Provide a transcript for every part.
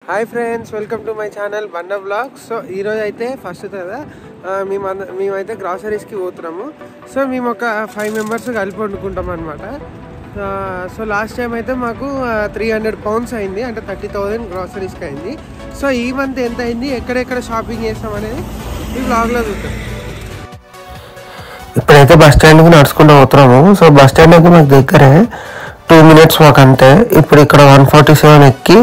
Hi friends, welcome to my channel బండ blogs. So ఈరోజు అయితే ఫస్ట్ కదా మేమైతే గ్రాసరీస్కి పోతున్నాము. సో మేము ఒక 5 మెంబర్స్ కలిపి వండుకుంటాం అనమాట. సో లాస్ట్ టైం అయితే మాకు 300 pounds అయింది, అంటే 30,000 గ్రాసరీస్కి అయింది. సో ఈ మంత్ ఎంత అయింది, ఎక్కడెక్కడ షాపింగ్ చేస్తాం అనేది ఈ బ్లాగ్లో చూద్దాం. ఇప్పుడైతే బస్ స్టాండ్కి నడుచుకుంటూ పోతున్నాము. సో బస్ స్టాండ్ అయితే మాకు దగ్గరే, 2 minutes మాకు అంతే. ఇప్పుడు ఇక్కడ 147 ఎక్కి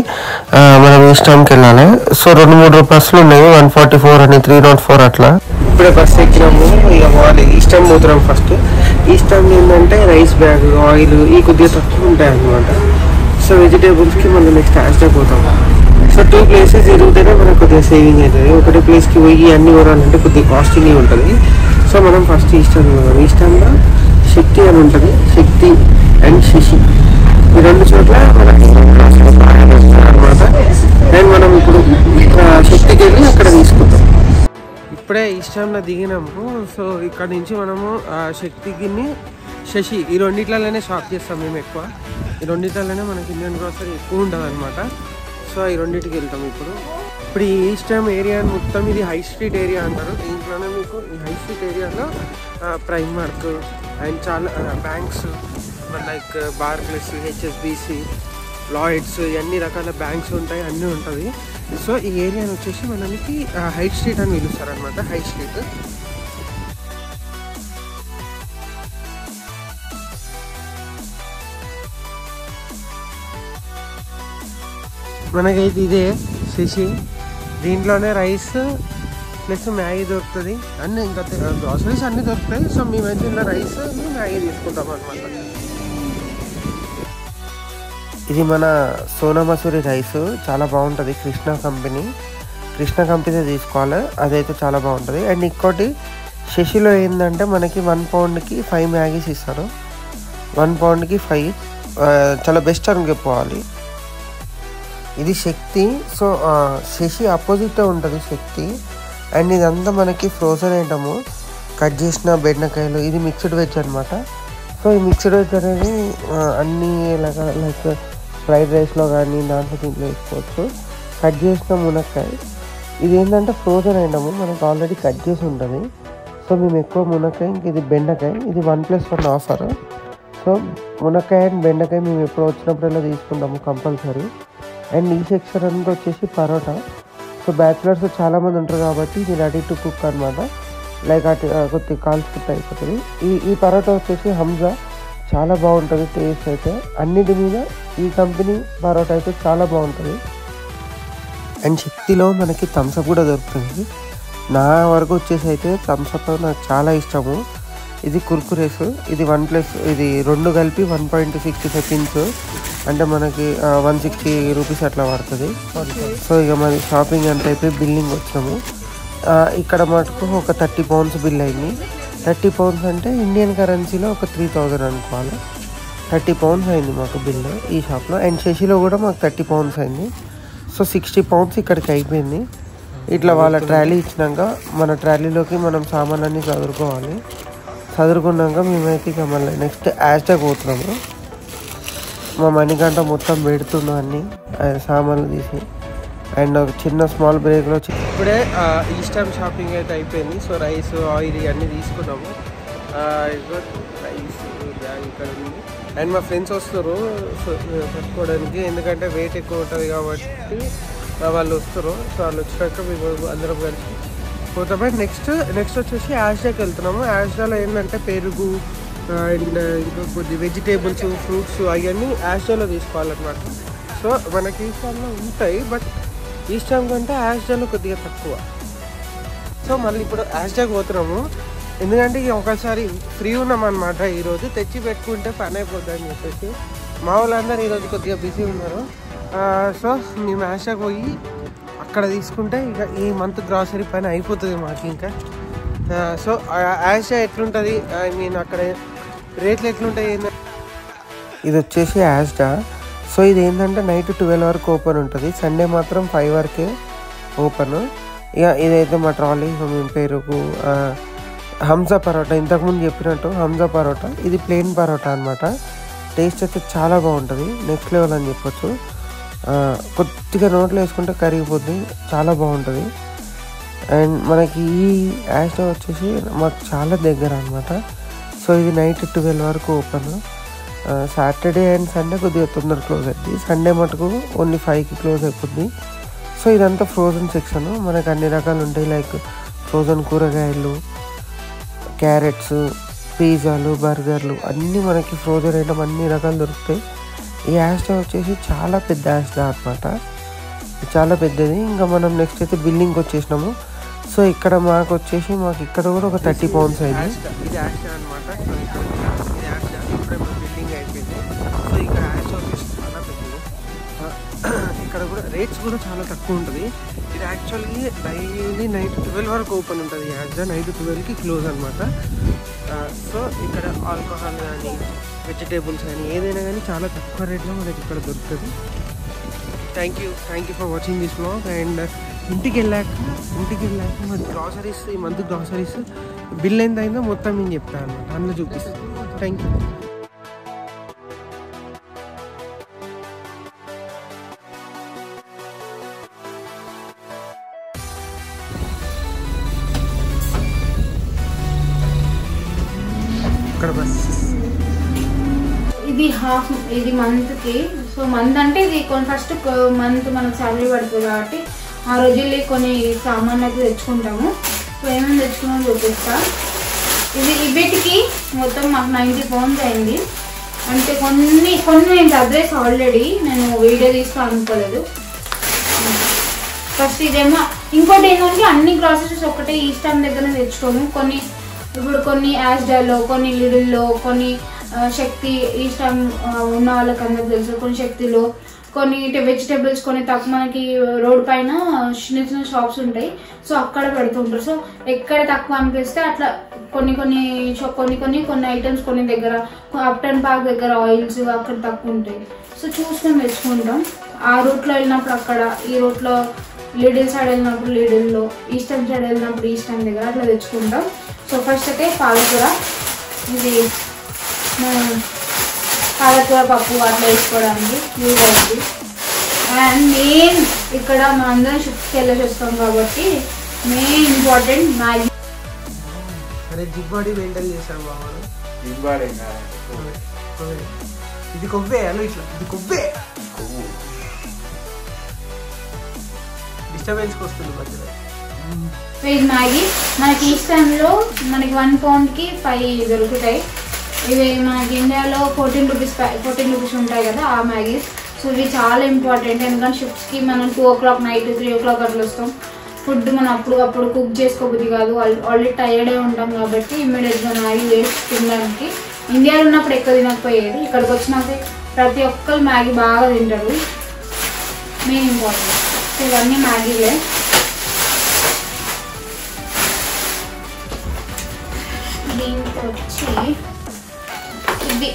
మనం ఈస్ట్ టౌన్కి వెళ్ళాలి. సో 2-3 బస్సులు ఉన్నాయి, 144 అని, 304 అట్లా. ఇప్పుడే బస్సు ఎక్కినాము, ఇక పోవాలి. ఈస్ట్ టౌన్ పోతున్నాం. ఫస్ట్ ఈస్ట్ టౌన్ ఏంటంటే రైస్ బ్యాగ్, ఆయిల్ ఈ కొద్దిగా తక్కువ ఉంటాయి అన్నమాట. సో వెజిటేబుల్స్కి మనం నెక్స్ట్ హ్యాష్టాగ్ పోతాం. సో 2 places తిరిగితేనే మనకు కొద్దిగా సేవింగ్ అవుతుంది. ఒకటి ప్లేస్కి పోయి అన్ని కొనాలంటే కొద్దిగా కాస్ట్లీ ఉంటుంది. సో మనం ఫస్ట్ ఈస్ట్ టౌన్ పోదాం. ఈస్ట్ టౌన్లో శక్తి అని ఉంటుంది, శక్తి అండ్ శశి, ఈ 2 చోట్ల మనకి అనమాట. అండ్ మనం ఇప్పుడు శక్తికి వెళ్ళి అక్కడ తీసుకుంటాం. ఇప్పుడే ఈస్ట్ టౌన్లో దిగినాము. సో ఇక్కడ నుంచి మనము శక్తికి, శశి ఈ రెండిట్లలోనే షాప్ చేస్తాం మేము ఎక్కువ. ఈ రెండిట్లలోనే మనకి ఇండియన్ గ్రాసరీ ఎక్కువ ఉంటుంది అనమాట. సో ఈ రెండింటికి వెళ్తాం. ఇప్పుడు ఈ ఈస్ట్ టౌన్ ఏరియా మొత్తం ఇది హై స్ట్రీట్ ఏరియా అంటారు. దీంట్లోనే మీకు ఈ హై స్ట్రీట్ ఏరియాలో ప్రైమ్ మార్క్ అండ్ చాలా బ్యాంక్స్ లైక్ బార్క్లెస్, హెచ్ఎస్బిసి, లాయిడ్స్, అన్ని రకాల బ్యాంక్స్ ఉంటాయి, అన్నీ ఉంటుంది. సో ఈ ఏరియాని వచ్చేసి మనకి హై స్ట్రీట్ అని పిలుస్తారు అనమాట. హై స్ట్రీట్ మనకైతే ఇదే శశి. దీంట్లోనే రైస్ ప్లస్ మ్యాగీ దొరుకుతుంది, అన్నీ ఇంకా గ్రాసరీస్ అన్నీ దొరుకుతాయి. సో మేమైతే ఇలా రైస్ మ్యాగీ తీసుకుంటాం అనమాట. ఇది మన సోనా మసూరి రైస్, చాలా బాగుంటుంది. కృష్ణ కంపెనీ తీసుకోవాలి, అదైతే చాలా బాగుంటుంది. అండ్ ఇంకోటి శశిలో ఏంటంటే మనకి 1 poundకి 5 మ్యాగీస్ ఇస్తారు. 1 poundకి 5 చాలా బెస్ట్ అని చెప్పుకోవాలి. ఇది శక్తి. సో శశి ఆపోజిట్ ఉంటుంది శక్తి. అండ్ ఇదంతా మనకి ఫ్రోజన్ ఐటము, కట్ చేసిన బెండకాయలు. ఇది మిక్స్డ్ వెజ్ అనమాట. సో ఈ మిక్స్డ్ వెజ్ అనేది అన్ని లైక్ ఫ్రైడ్ రైస్లో కానీ దాంట్లో దీంట్లో వేసుకోవచ్చు. కట్ చేసిన మునక్కాయ, ఇది ఏంటంటే ఫ్రోజన్ ఐటము, మనకు ఆల్రెడీ కట్ చేసి ఉంటుంది. సో మేము ఎక్కువ మునక్కాయ, ఇంక ఇది బెండకాయ, ఇది 1+1 ఆఫర్. సో మునక్కాయ అండ్ బెండకాయ మేము ఎప్పుడు వచ్చినప్పుడల్లా తీసుకుంటాము కంపల్సరీ. అండ్ ఈ సెక్షన్ అంతా వచ్చేసి పరోటా. సో బ్యాచులర్స్ చాలామంది ఉంటారు కాబట్టి ఇది రెడీ టు కుక్ అనమాట. లైక్ అటు కొద్దిగా కాల్చుకుంటూ అయిపోతుంది. ఈ పరోటా వచ్చేసి హంజా, చాలా బాగుంటుంది టేస్ట్ అయితే. అన్నిటి మీద ఈ కంపెనీ పరోటా అయితే చాలా బాగుంటుంది. అండ్ శక్తిలో మనకి థమ్స్అప్ కూడా దొరుకుతుంది. నా వరకు వచ్చేసి అయితే థమ్స్అప్ నాకు చాలా ఇష్టము. ఇది కుర్కురేస్, ఇది 1+, ఇది 2 కలిపి 1.65 pins, అంటే మనకి 160 rupees అట్లా పడుతుంది. సో ఇక మరి షాపింగ్ అంత అయిపోయి బిల్లింగ్ వచ్చినాము. ఇక్కడ మటుకు ఒక 30 pounds బిల్ అయింది. 30 pounds అంటే ఇండియన్ కరెన్సీలో ఒక 3,000 అనుకోవాలి. 30 pounds అయింది మాకు బిల్లు ఈ షాప్లో. అండ్ శశిలో కూడా మాకు 30 pounds అయింది. సో 60 pounds ఇక్కడికి అయిపోయింది. ఇట్లా వాళ్ళ ట్రాలీ ఇచ్చినాక మన ట్రాలీలోకి మనం సామాన్లన్నీ చదువుకున్నాక మేమైతే ఇక మళ్ళీ నెక్స్ట్ హ్యాష్టాగ్ పోతున్నాము. మా మణిగంట మొత్తం పెడుతున్నాం అన్ని సామాన్లు తీసి. అండ్ ఒక చిన్న స్మాల్ బ్రేక్లో ఇప్పుడే ఈస్ట్ టైమ్ షాపింగ్ అయితే అయిపోయింది. సో రైస్, ఆయిల్ ఇవన్నీ తీసుకున్నాము. రైస్ బ్యాగ్ ఇక్కడ ఉంది. అండ్ మా ఫ్రెండ్స్ వస్తారు పట్టుకోవడానికి, ఎందుకంటే వెయిట్ ఎక్కువ ఉంటుంది కాబట్టి వాళ్ళు వస్తారు. సో వాళ్ళు వచ్చినాక మేము అందరం కలిసి పోతామే. నెక్స్ట్ వచ్చేసి హ్యాష్టాగ్కి వెళ్తున్నాము. హ్యాష్టాగ్లో ఏంటంటే పెరుగు అండ్ ఇంకా కొద్ది వెజిటేబుల్స్, ఫ్రూట్స్ అవన్నీ హ్యాష్టాగ్లో తీసుకోవాలన్నమాట. సో మనకి ఈస్టాన్లో ఉంటాయి, బట్ ఈస్టాన్ కంటే హ్యాష్టాగ్లో కొద్దిగా తక్కువ. సో మళ్ళీ ఇప్పుడు హ్యాష్టాగ్ పోతున్నాము, ఎందుకంటే ఒకసారి ఫ్రీ ఉన్నామన్నమాట. ఈరోజు తెచ్చి పెట్టుకుంటే పని అయిపోద్ది అని చెప్పేసి మా వాళ్ళందరూ ఈరోజు కొద్దిగా బిజీ ఉన్నారు. సో మేము హ్యాష్టాగ్ పోయి అక్కడ తీసుకుంటే ఇక ఈ మంత్ గ్రాసరీ పని అయిపోతుంది మాకు ఇంకా. సో హ్యాష్టాగ్ ఎట్లుంటుంది, ఐ మీన్ అక్కడ రేట్లు ఎట్లుంటాయి ఇది వచ్చేసి యాజ్డా. సో ఇది ఏంటంటే నైట్ 12 వరకు ఓపెన్ ఉంటుంది, సండే మాత్రం 5 వరకే ఓపెన్. ఇక ఇదైతే మా ట్రాలీ. మేము పెరుగు, హంజా పరోటా, ఇంతకుముందు చెప్పినట్టు హంజా పరోటా, ఇది ప్లెయిన్ పరోటా అనమాట. టేస్ట్ అయితే చాలా బాగుంటుంది, నెక్స్ట్ లెవెల్ అని చెప్పొచ్చు. కొద్దిగా నోట్లో వేసుకుంటే కరిగిపోద్ది, చాలా బాగుంటుంది. అండ్ మనకి ఈ యాష్ వచ్చేసి మాకు చాలా దగ్గర అనమాట. సో ఇది నైట్ 12 వరకు ఓపెన్. సాటర్డే అండ్ సండే కొద్దిగా తొందర క్లోజ్ అవుతుంది. సండే మటుకు ఓన్లీ 5కి క్లోజ్ అయిపోద్ది. సో ఇదంతా ఫ్రోజన్ సెక్షన్. మనకు అన్ని రకాలు ఉంటాయి, లైక్ ఫ్రోజన్ కూరగాయలు, క్యారెట్స్, పిజ్జాలు, బర్గర్లు అన్నీ మనకి ఫ్రోజన్ ఐటమ్ అన్ని రకాలు దొరుకుతాయి. ఈ యాష్ వచ్చేసి చాలా పెద్ద యాష్ అనమాట, చాలా పెద్దది. ఇంకా మనం నెక్స్ట్ అయితే బిల్డింగ్కి వచ్చేసినాము. సో ఇక్కడ మాకు వచ్చేసి ఇక్కడ కూడా ఒక 30 pounds అయింది. ఇది యాష్ అనమాట. బిల్డింగ్ అయిపోయింది. సో ఇక్కడ యాష్ వచ్చేసి చాలా పెద్దది. ఇక్కడ కూడా రేట్స్ కూడా చాలా తక్కువ ఉంటుంది. ఇది యాక్చువల్లీ డైలీ నైట్ 12 వరకు ఓపెన్ ఉంటుంది. యాష్ నైట్ 12కి క్లోజ్ అనమాట. సో ఇక్కడ ఆల్కహాల్ కానీ వెజిటేబుల్స్ కానీ ఏదైనా కానీ చాలా తక్కువ రేట్లో మనకి ఇక్కడ దొరుకుతుంది. Thank you for watching this vlog. And ఇంటికి వెళ్ళాక మన గ్రాసరీస్, ఈ మంత్ గ్రాసరీస్ బిల్ ఎంత అయిందో మొత్తం నేను చెప్తాను అనమాట, అందులో చూపిస్తాను. Thank you. ఇక్కడ బస్ ఇది మంత్కి. సో మంత్ అంటే ఇది ఫస్ట్ మంత్ మనకు శాలరీ పడుతుంది కాబట్టి ఆ రోజుల్లో కొన్ని సామాన్లు అయితే తెచ్చుకుంటాము. సో ఏమేమి తెచ్చుకున్నామో చూపిస్తా. వీటికి మొత్తం మాకు 90 pounds అయింది. అంటే కొన్ని నేను చదివేసి ఆల్రెడీ, నేను వీడియో తీసుకో అనుకోలేదు. ఫస్ట్ ఇదేమో. ఇంకోటి ఏంటంటే అన్ని గ్రాసరీస్ ఒక్కటే ఈస్టర్న్ దగ్గర తెచ్చుకోము. కొన్ని యాష్డాలో, కొన్ని లిడిల్లో, కొన్ని శక్తి ఈస్టర్న్ ఉన్న వాళ్ళకి అందరికి తెలుసు, కొన్ని శక్తిలో, కొన్ని వెజిటేబుల్స్ కొన్ని తక్కువ మనకి రోడ్ పైన చిన్న చిన్న షాప్స్ ఉంటాయి. సో అక్కడ పెడుతుంటారు. సో ఎక్కడ తక్కువ అనిపిస్తే అట్లా కొన్ని ఐటమ్స్ కొన్ని దగ్గర అప్టన్ పార్క్ దగ్గర ఆయిల్స్ అక్కడ తక్కువ ఉంటాయి. సో చూసుకొని తెచ్చుకుంటాం. ఆ రూట్లో వెళ్ళినప్పుడు అక్కడ, ఈ రూట్లో లిడిల్ సైడ్ వెళ్ళినప్పుడు లిడిల్లో, ఈస్టర్న్ సైడ్ వెళ్ళినప్పుడు ఈస్టర్న్ దగ్గర అట్లా తెచ్చుకుంటాం. సో ఫస్ట్ అయితే పాలకూర. ఇది పాలకూర పప్పు అట్లా వేసుకోవడానికి యూజ్ అవుతుంది. అండ్ మెయిన్ ఇక్కడ మనం అందరం షిఫ్ట్కి వెళ్ళేసి వస్తాం కాబట్టి మెయిన్ ఇంపార్టెంట్ మ్యాగీ. అరే జిగ్ బాడీ మెయింటైన్ చేశారు బాబు. ఇది కొవ్వే అను, ఇట్లా ఇది కొవ్వే డిస్టర్బెన్స్కి వస్తుంది మధ్యలో. వెజ్ మ్యాగీ మనకి ఈస్టర్న్లో మనకి 1 poundకి 5 దొరుకుతాయి. ఇవి మనకి ఇండియాలో 14 రూపీస్ ఉంటాయి కదా ఆ మ్యాగీస్. సో ఇవి చాలా ఇంపార్టెంట్. ఎందుకంటే షిఫ్ట్స్కి మనం 2 o'clock నైట్ 3 o'clock అట్లా వస్తాం. ఫుడ్ మనం అప్పుడు కుక్ చేసుకోబుద్ది కాదు, ఆల్రెడీ టైర్డే ఉంటాం కాబట్టి ఇమ్మీడియట్గా మ్యాగీ వేసి తినడానికి. ఇండియాలో ఉన్నప్పుడు ఎక్కువ తినకపోయేది, ఇక్కడికి వచ్చినాక ప్రతి ఒక్కరు మ్యాగీ బాగా తింటారు. Main important. సో ఇవన్నీ మ్యాగీలే. దీంతో వచ్చి ఇది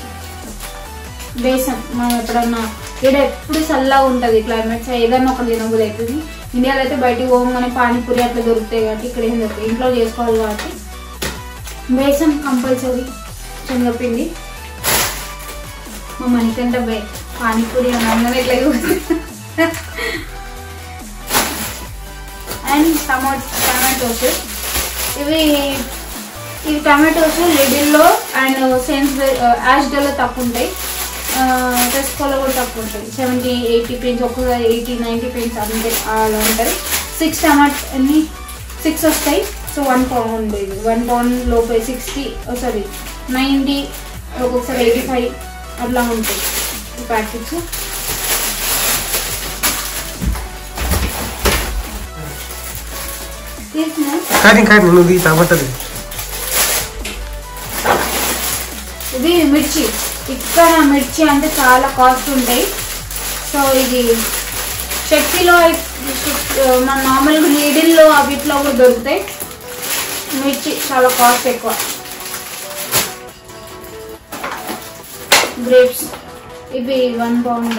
బేసన్. మనం ఎప్పుడన్నా ఇక్కడ ఎప్పుడు చల్లగా ఉంటుంది క్లైమేట్స్, ఏదన్నా ఒక తినబుద్ధి అవుతుంది. ఇండియాలో అయితే బయటికి పోగానే పానీపూరి అట్లా దొరుకుతాయి కాబట్టి ఇక్కడ ఏం దొరుకుతాయి, ఇంట్లో చేసుకోవాలి కాబట్టి బేసన్ కంపల్సరీ. శనగపిండి. మా మనకంటే పానీపూరి అన్నం ఎట్లా అండ్ టమాటోస్. ఇవి టమాటోస్ లిడిల్లో అండ్ యాష్డల్లో తక్కువ ఉంటాయి, టెస్కోలో కూడా తక్కువ ఉంటుంది. 70-80 pence, ఒక్కొక్కసారి 80-90 pence అంతే అలా ఉంటాయి. 6 వస్తాయి. So 1 pound. ఇది 1 pound లోపే 90, ఒక్కొక్కసారి 85 అట్లా ఉంటాయి ఈ ప్యాకెట్స్. ఇది మిర్చి. ఇక్కడ మిర్చి అంటే చాలా కాస్ట్ ఉంటాయి. సో ఇది శక్తిలో మన నార్మల్గా నీడిల్లో వీటిలో కూడా దొరుకుతాయి. మిర్చి చాలా కాస్ట్ ఎక్కువ. గ్రేప్స్ ఇవి 1 pound.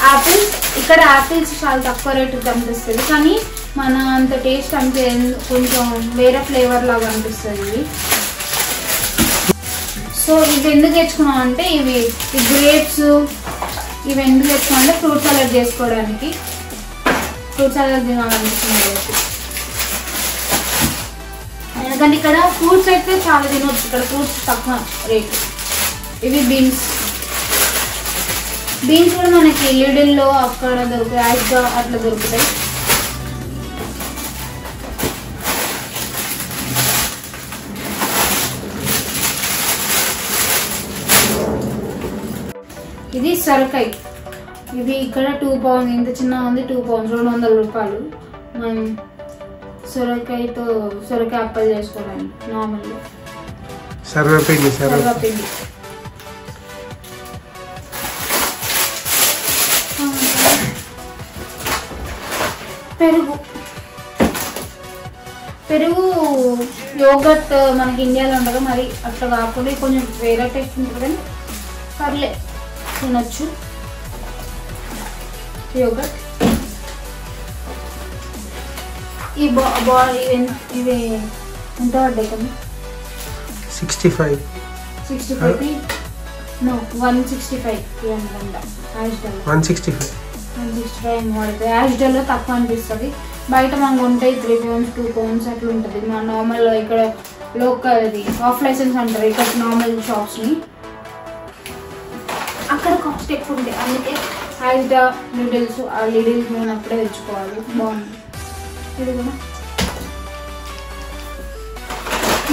యాపిల్స్. ఇక్కడ యాపిల్స్ చాలా తక్కువ రేటు కనిపిస్తుంది, కానీ మన అంత టేస్ట్ అంటే కొంచెం వేరే ఫ్లేవర్ లాగా అనిపిస్తుంది. సో ఇవి ఎందుకు తెచ్చుకున్నాం అంటే ఇవి గ్రేప్స్ ఇవి ఎందుకు తెచ్చుకున్నాం అంటే ఫ్రూట్ సలాడ్ చేసుకోవడానికి. ఫ్రూట్ సలాడ్ తినాలనిపిస్తుంది. ఎందుకంటే ఇక్కడ ఫ్రూట్స్ అయితే చాలా తినవచ్చు. ఇక్కడ ఫ్రూట్స్ తక్కువ రేట్. ఇవి బీన్స్ కూడా మనకి లిడిల్లో అక్కడ దొరుకుతాయి, యాక్గా అట్లా దొరుకుతాయి. ఇది సొరకాయ. ఇది ఇక్కడ 2 pounds, ఇంత చిన్న ఉంది, 2 pounds 200 రూపాయలు. మనం సొరకాయతో సొరకాయ అప్పలు చేసుకోవడానికి నార్మల్గా. సర్వపిండి పెరుగు యోగర్ట్ మనకి ఇండియాలో ఉండదు, మరి అట్లా కాకుండా కొంచెం వేరే టేస్ట్ ఉంటుంది కానీ పర్లే తినొచ్చు. యోగర్ట్ ఈ ఇది ఎంత పడ్డాయి కదా? 65 నో 165 అనుకుంటా. $165 పడుతుంది. యాష్డల్లో తక్కువ అనిపిస్తుంది. బయట మనకు ఉంటాయి 3 pounds 2 pounds అట్లా ఉంటుంది. మన నార్మల్ ఇక్కడ లోకల్ అది ఆఫ్ లైసెన్స్ అంటారు ఇక్కడ నార్మల్ షాప్స్ని. అక్కడ కాస్ట్ ఎక్కువ ఉంటాయి. అందుకే యాష్డా నూడిల్స్ ఆ లిడిల్స్ నేను అప్పుడే తెచ్చుకోవాలి. బాగుంది. ఇది కూడా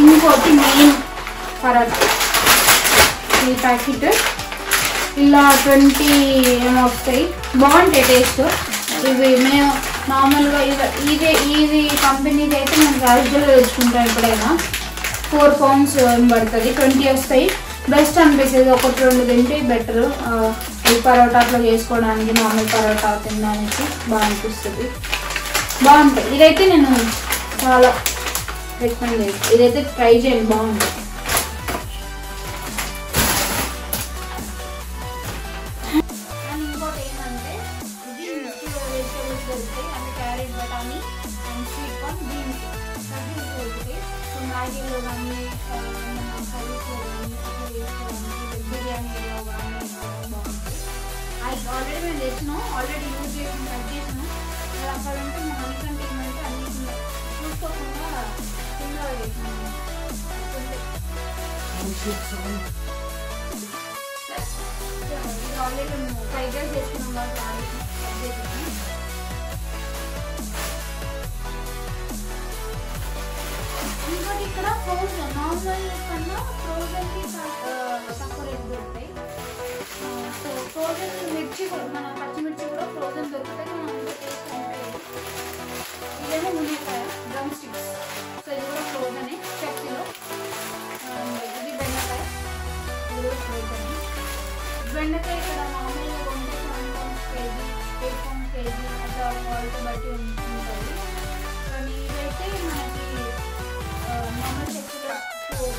ఇంకోటి మెయిన్ పరాటా. ఈ ప్యాకెట్ ఇలా 20 ఏమో వస్తాయి. బాగుంటాయి టేస్ట్. ఇవి మేము నార్మల్గా ఇది కంపెనీది అయితే మేము యాష్డాలో తెచ్చుకుంటాం. ఎప్పుడైనా 4 pounds పడుతుంది. 20 వస్తాయి. బెస్ట్ అనిపిస్తుంది. 1-2 తింటే బెటర్. ఈ పరోటా అట్లా చేసుకోవడానికి నార్మల్ పరోటా తినడానికి బాగా అనిపిస్తుంది. బాగుంటాయి. ఇదైతే నేను చాలా రికమెండ్ చేస్తాను. ఇదైతే ట్రై చేయండి, బాగుంటుంది. అండ్ ఇంకోటి ఏంటంటే ఇది వెజిటేబుల్స్ దొరుకుతాయి. అంటే క్యారెట్, బటానీ and sweet corn, beans curries దొరుకుతాయి. సో మ్యాగీలో కానీ కర్రీస్లో కానీ అట్లా చేసుకోవడానికి బిర్యానీలో కానీ బాగుంటుంది. అది ఆల్రెడీ మేము తెచ్చినాం, ఆల్రెడీ యూజ్ చేసాం, కట్ చేసినాం. అక్కడ ఉంటే మా మనకంటే ఏమంటే అన్ని చూసుకోకుండా కింద వేసినాం. ఆల్రెడీ మేము ఫ్రైడ్ రైస్ చేసుకున్నాం కాబట్టి కట్ చేసాము. ఇంకోటి ఇక్కడ ఫ్రోజన్ నార్మల్ కన్నా ఫ్రోజన్కి తక్కువ రేట్ దొరుకుతాయి. సో ఫ్రోజన్ మిర్చి కూడా మన పచ్చిమిర్చి కూడా ఫ్రోజన్ దొరుకుతాయి. మనం టేస్ట్ ఉంటాయి. ఇదేమో మునక్కాయ డ్రమ్ స్టిక్స్. సో ఇది కూడా ఫ్రోజనే చట్నీలో. ఇది బెండకాయ, ఇది కూడా ఫ్రోజనే. బెండకాయ ఇక్కడ నార్మల్గా కొంటే 7 pounds కేజీ, 8 pounds కేజీ అట్లా క్వాలిటీ బట్టి ఉంటుంది. కానీ ఇదైతే మనకి నార్మల్ చట్నీలో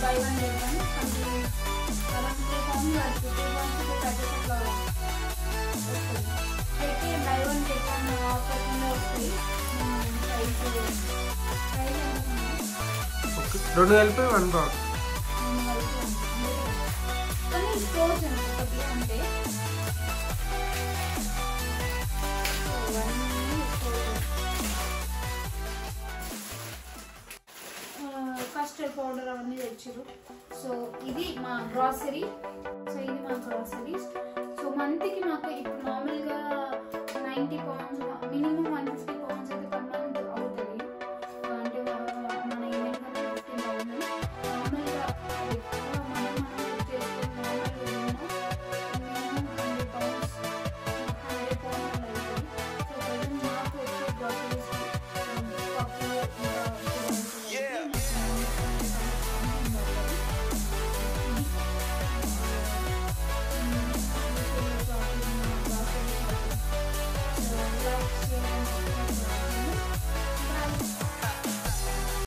buy 1 get 1 సంథింగ్ అలా 3 pounds పడుతుంది. 3 pounds ప్యాకెట్ అట్లా వస్తుంది. అయితే buy 1 get 1 ఆఫర్ కింద వస్తాయి. రెండు కలిపి 1 pound. కానీ ఫ్రోజన్ ఒకటి అంటే కస్టర్డ్ పౌడర్ అవన్నీ తెచ్చారు. సో ఇది మా గ్రాసరీ. సో మంత్కి మాకు ఇప్పుడు నార్మల్గా 90 pounds మినిమం 150